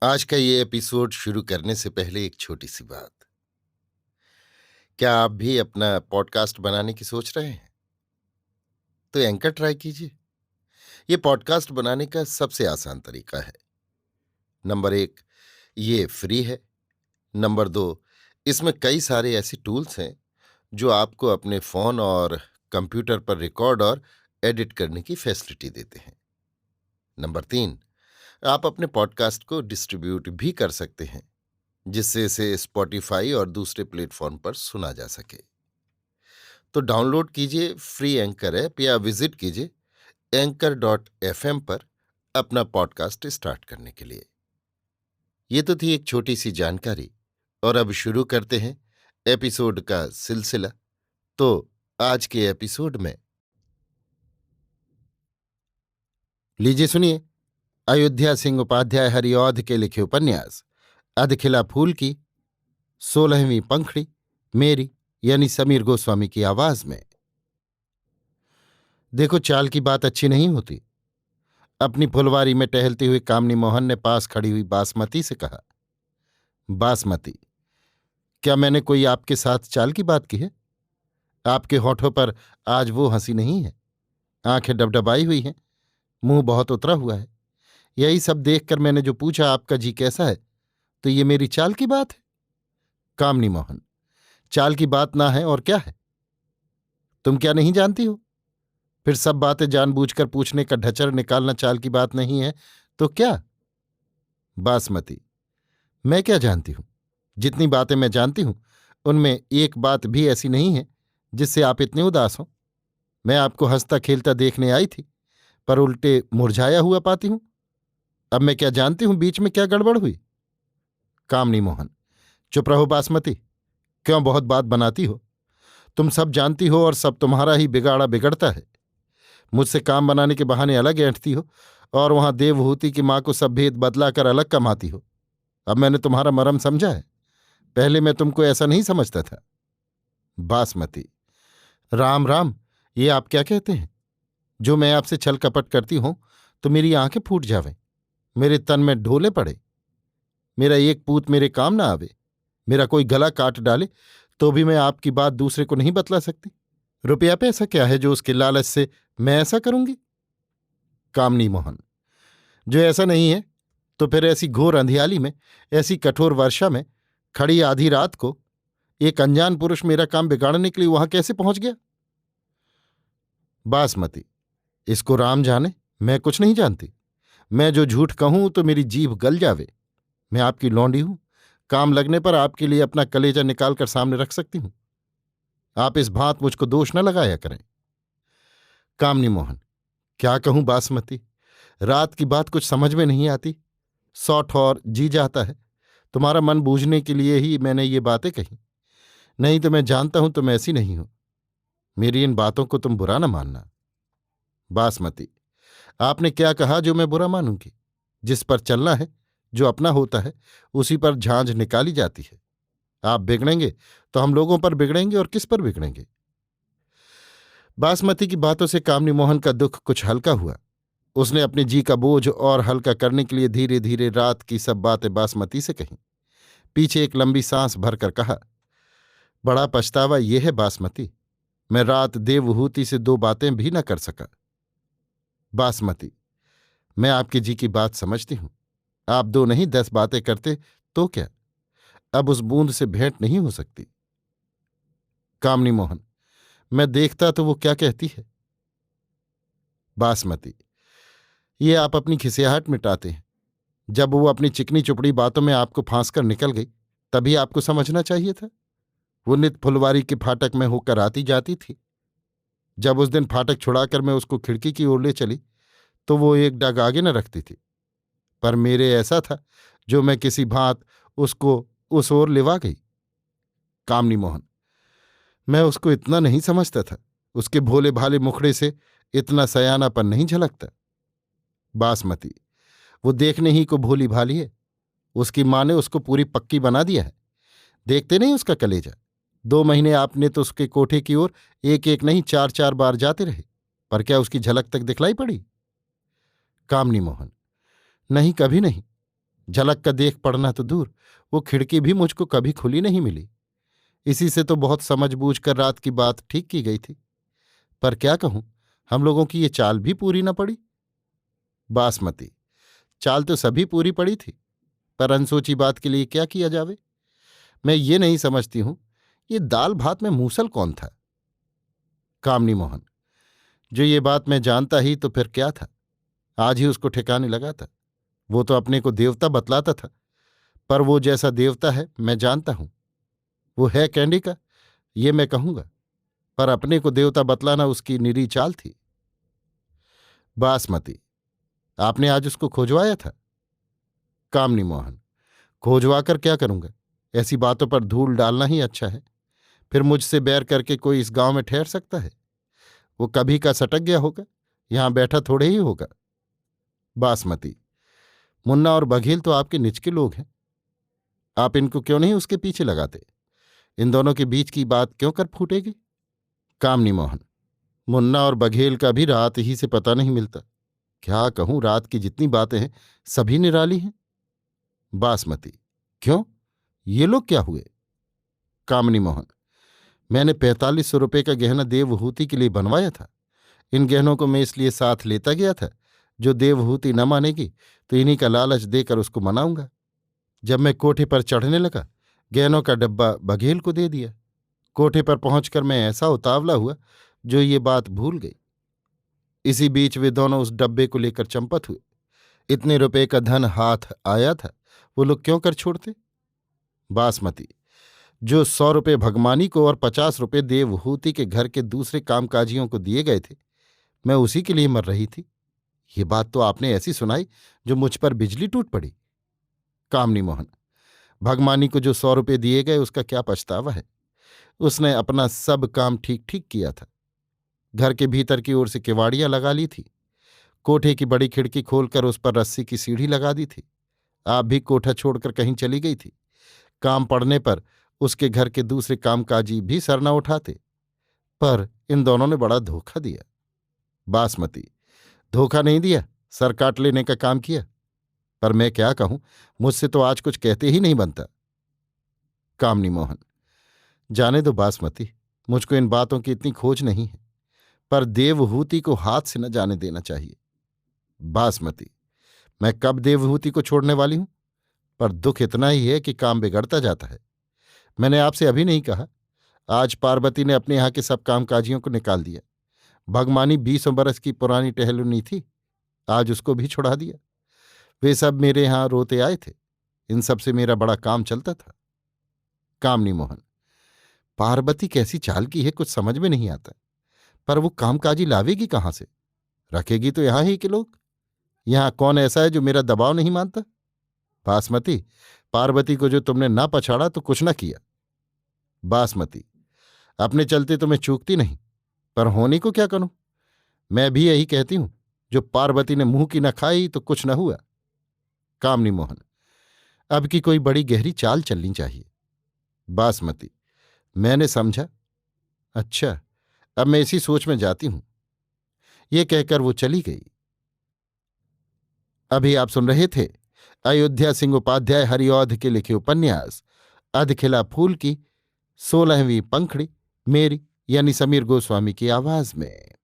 आज का ये एपिसोड शुरू करने से पहले एक छोटी सी बात। क्या आप भी अपना पॉडकास्ट बनाने की सोच रहे हैं? तो एंकर ट्राई कीजिए। ये पॉडकास्ट बनाने का सबसे आसान तरीका है। नंबर 1, ये फ्री है। नंबर 2, इसमें कई सारे ऐसे टूल्स हैं जो आपको अपने फोन और कंप्यूटर पर रिकॉर्ड और एडिट करने की फैसिलिटी देते हैं। नंबर 3, आप अपने पॉडकास्ट को डिस्ट्रीब्यूट भी कर सकते हैं, जिससे इसे स्पॉटिफाई और दूसरे प्लेटफॉर्म पर सुना जा सके। तो डाउनलोड कीजिए फ्री एंकर ऐप या विजिट कीजिए anchor.fm पर अपना पॉडकास्ट स्टार्ट करने के लिए। ये तो थी एक छोटी सी जानकारी, और अब शुरू करते हैं एपिसोड का सिलसिला। तो आज के एपिसोड में लीजिए सुनिए अयोध्या सिंह उपाध्याय हरिऔध के लिखे उपन्यास अधखिला फूल की 16वीं पंखुड़ी, मेरी यानी समीर गोस्वामी की आवाज में। देखो, चाल की बात अच्छी नहीं होती। अपनी फुलवारी में टहलती हुई कामनी मोहन ने पास खड़ी हुई बासमती से कहा। बासमती, क्या मैंने कोई आपके साथ चाल की बात की है? आपके होठों पर आज वो हंसी नहीं है। आंखें डबडबाई हुई हैं, मुंह बहुत उतरा हुआ है। यही सब देखकर मैंने जो पूछा आपका जी कैसा है, तो ये मेरी चाल की बात है? कामनी मोहन, चाल की बात ना है और क्या है? तुम क्या नहीं जानती हो? फिर सब बातें जानबूझकर पूछने का ढचर निकालना चाल की बात नहीं है तो क्या? बासमती, मैं क्या जानती हूं? जितनी बातें मैं जानती हूं उनमें एक बात भी ऐसी नहीं है जिससे आप इतने उदास हो। मैं आपको हंसता खेलता देखने आई थी, पर उल्टे मुरझाया हुआ पाती हूं। अब मैं क्या जानती हूं बीच में क्या गड़बड़ हुई? कामनी मोहन, चुप रहो बासमती। क्यों बहुत बात बनाती हो? तुम सब जानती हो और सब तुम्हारा ही बिगाड़ा बिगड़ता है। मुझसे काम बनाने के बहाने अलग ऐंठती हो और वहां देवहूति की मां को सब भेद बदलाकर अलग कमाती हो। अब मैंने तुम्हारा मरम समझा है। पहले मैं तुमको ऐसा नहीं समझता था। बासमती, राम राम, ये आप क्या कहते हैं? जो मैं आपसे छल कपट करती हूं तो मेरी आंखें फूट जावें, मेरे तन में ढोले पड़े, मेरा एक पूत मेरे काम ना आवे, मेरा कोई गला काट डाले तो भी मैं आपकी बात दूसरे को नहीं बतला सकती। रुपया पैसा क्या है जो उसके लालच से मैं ऐसा करूंगी? कामनी मोहन, जो ऐसा नहीं है तो फिर ऐसी घोर अंधियाली में, ऐसी कठोर वर्षा में, खड़ी आधी रात को एक अनजान पुरुष मेरा काम बिगाड़ने के लिए वहां कैसे पहुंच गया? बासमती, इसको राम जाने, मैं कुछ नहीं जानती। मैं जो झूठ कहूं तो मेरी जीभ गल जावे। मैं आपकी लौंडी हूं, काम लगने पर आपके लिए अपना कलेजा निकालकर सामने रख सकती हूं। आप इस भांत मुझको दोष न लगाया करें। कामनी मोहन, क्या कहूं बासमती, रात की बात कुछ समझ में नहीं आती। सौ ठौर जी जाता है। तुम्हारा मन बूझने के लिए ही मैंने ये बातें कही, नहीं तो मैं जानता हूं तुम ऐसी नहीं हो। मेरी इन बातों को तुम बुरा न मानना। बासमती, आपने क्या कहा जो मैं बुरा मानूंगी? जिस पर चलना है, जो अपना होता है, उसी पर झांझ निकाली जाती है। आप बिगड़ेंगे तो हम लोगों पर बिगड़ेंगे, और किस पर बिगड़ेंगे? बासमती की बातों से कामनी मोहन का दुख कुछ हल्का हुआ। उसने अपने जी का बोझ और हल्का करने के लिए धीरे धीरे रात की सब बातें बासमती से कहीं। पीछे एक लंबी सांस भरकर कहा, बड़ा पछतावा ये है बासमती, मैं रात देवहूति से दो बातें भी न कर सका। बासमती, मैं आपकी जी की बात समझती हूं। आप दो नहीं 10 बातें करते तो क्या, अब उस बूंद से भेंट नहीं हो सकती। कामनी मोहन, मैं देखता तो वो क्या कहती है। बासमती, ये आप अपनी खिसियाहट मिटाते हैं। जब वो अपनी चिकनी चुपड़ी बातों में आपको फांस कर निकल गई, तभी आपको समझना चाहिए था। वो नित फुलवारी के फाटक में होकर आती जाती थी। जब उस दिन फाटक छुड़ाकर मैं उसको खिड़की की ओर ले चली तो वो एक डग आगे न रखती थी, पर मेरे ऐसा था जो मैं किसी भांत उसको उस ओर लिवा गई। कामनी मोहन, मैं उसको इतना नहीं समझता था। उसके भोले भाले मुखड़े से इतना सयानापन नहीं झलकता। बासमती, वो देखने ही को भोली भाली है। उसकी माँ ने उसको पूरी पक्की बना दिया है। देखते नहीं उसका कलेजा। 2 महीने आपने तो उसके कोठे की ओर एक एक नहीं 4 4 बार जाते रहे, पर क्या उसकी झलक तक दिखलाई पड़ी? कामनी मोहन, नहीं, कभी नहीं। झलक का देख पड़ना तो दूर, वो खिड़की भी मुझको कभी खुली नहीं मिली। इसी से तो बहुत समझ बूझ कर रात की बात ठीक की गई थी। पर क्या कहूं, हम लोगों की ये चाल भी पूरी न पड़ी। बासमती। चाल तो सभी पूरी पड़ी थी, पर अनसोची बात के लिए क्या किया जावे। मैं ये नहीं समझती हूं, ये दाल भात में मूसल कौन था। कामनी मोहन। जो ये बात मैं जानता ही तो फिर क्या था, आज ही उसको ठिकाने लगा था। वो तो अपने को देवता बतलाता था, पर वो जैसा देवता है मैं जानता हूं। वो है कैंडी का, ये मैं कहूंगा, पर अपने को देवता बतलाना उसकी निरी चाल थी। बासमती। आपने आज उसको खोजवाया था? कामनी मोहन। खोजवा कर क्या करूंगा, ऐसी बातों पर धूल डालना ही अच्छा है। फिर मुझसे बैर करके कोई इस गांव में ठहर सकता है? वो कभी का सटक गया होगा, यहां बैठा थोड़े ही होगा। बासमती। मुन्ना और बघेल तो आपके निज के लोग हैं, आप इनको क्यों नहीं उसके पीछे लगाते? इन दोनों के बीच की बात क्यों कर फूटेगी? कामनी मोहन। मुन्ना और बघेल का भी रात ही से पता नहीं मिलता। क्या कहूं, रात की जितनी बातें हैं सभी निराली हैं। बासमती। क्यों, ये लोग क्या हुए? कामनी मोहन। मैंने 4500 रुपये का गहना देवहूति के लिए बनवाया था। इन गहनों को मैं इसलिए साथ लेता गया था, जो देवहूति न मानेगी तो इन्हीं का लालच देकर उसको मनाऊंगा। जब मैं कोठे पर चढ़ने लगा, गहनों का डब्बा बघेल को दे दिया। कोठे पर पहुंचकर मैं ऐसा उतावला हुआ जो ये बात भूल गई। इसी बीच वे दोनों उस डब्बे को लेकर चंपत हुए। इतने रुपए का धन हाथ आया था, वो लोग क्यों कर छोड़ते? बासमती। जो 100 रुपये भगमानी को और 50 रुपये देवहूति के घर के दूसरे कामकाजियों को दिए गए थे, मैं उसी के लिए मर रही थी। ये बात तो आपने ऐसी सुनाई जो मुझ पर बिजली टूट पड़ी। कामनी मोहन। भगमानी को जो 100 रुपये दिए गए उसका क्या पछतावा है? उसने अपना सब काम ठीक ठीक किया था। घर के भीतर की ओर से किवाड़ियां लगा ली थी, कोठे की बड़ी खिड़की खोलकर उस पर रस्सी की सीढ़ी लगा दी थी। आप भी कोठा छोड़कर कहीं चली गई थी। काम पड़ने पर उसके घर के दूसरे कामकाजी भी सर न उठाते, पर इन दोनों ने बड़ा धोखा दिया। बासमती। धोखा नहीं दिया, सर काट लेने का काम किया। पर मैं क्या कहूं, मुझसे तो आज कुछ कहते ही नहीं बनता। कामनी मोहन। जाने दो बासमती, मुझको इन बातों की इतनी खोज नहीं है, पर देवहूति को हाथ से न जाने देना चाहिए। बासमती। मैं कब देवहूति को छोड़ने वाली हूं, पर दुख इतना ही है कि काम बिगड़ता जाता है। मैंने आपसे अभी नहीं कहा, आज पार्वती ने अपने यहाँ के सब कामकाजियों को निकाल दिया। भगमानी 20 बरस की पुरानी टहलुनी थी, आज उसको भी छुड़ा दिया। वे सब मेरे यहाँ रोते आए थे, इन सब से मेरा बड़ा काम चलता था। कामनी मोहन। पार्वती कैसी चाल की है कुछ समझ में नहीं आता, पर वो कामकाजी लावेगी कहाँ से? रखेगी तो यहाँ ही के लोग। यहाँ कौन ऐसा है जो मेरा दबाव नहीं मानता? बासमती। पार्वती को जो तुमने ना पछाड़ा तो कुछ न किया। बासमती। अपने चलते तो मैं चूकती नहीं, पर होनी को क्या करूं? मैं भी यही कहती हूं, जो पार्वती ने मुंह की न खाई तो कुछ न हुआ। कामनी मोहन। अब की कोई बड़ी गहरी चाल चलनी चाहिए। बासमती। मैंने समझा। अच्छा, अब मैं इसी सोच में जाती हूं। ये कहकर वो चली गई। अभी आप सुन रहे थे अयोध्या सिंह उपाध्याय हरिऔध के लिखे उपन्यास अधखिला फूल की 16वीं पंखड़ी, मेरी यानी समीर गोस्वामी की आवाज में।